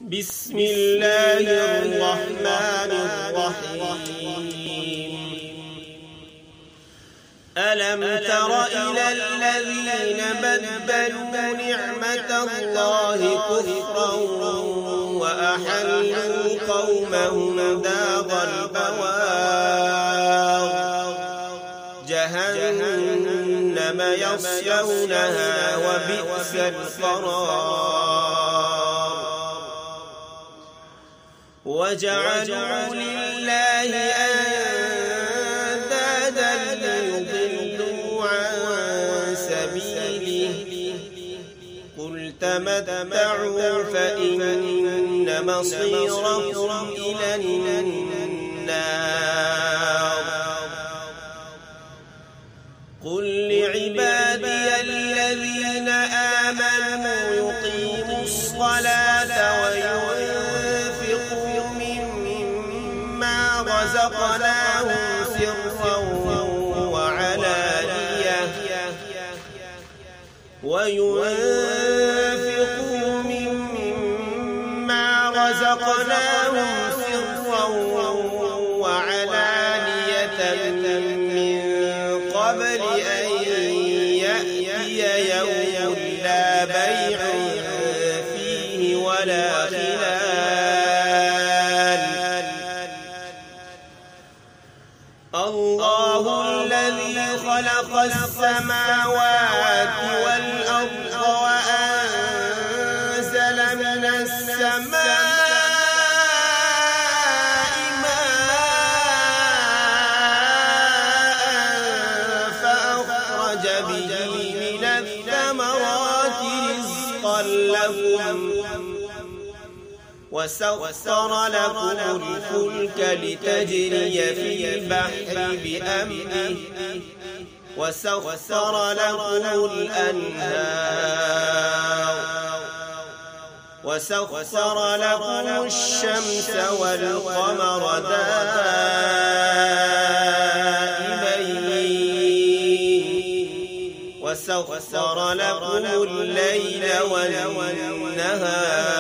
بسم الله الرحمن الرحيم. ألم تر إلى الذين بدلوا نعمة الله كفرا وأحلوا قومهم دار البوار جهنم يصلونها وبئس القرار. وجعلوا لله أندادا ليضلوا عن سبيله قل تمتعوا فإن مصيركم إلى النار. قل لعبادي الذين آمنوا يقيموا الصلاة وينفقوا مما رزقناهم سرا وعلانية من قبل أن يأتي يوم لا بيع فيه ولا خلال. الله الذي خلق السماوات والأرض وأنزل من السماء ماء فأخرج به من الثمرات رزقا لكم وسخر لكم الفلك لتجري في البحر بأمره وسخر لكم الأنهار وسخر لكم الشمس والقمر دائبين وسخر لكم الليل والنهار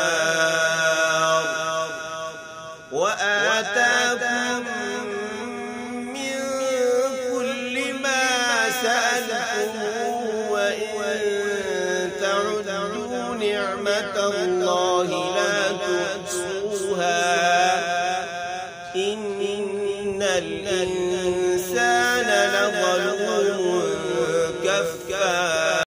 وآتاكم من كل ما سألتموه وإن تعدوا نعمة الله لا تحصوها.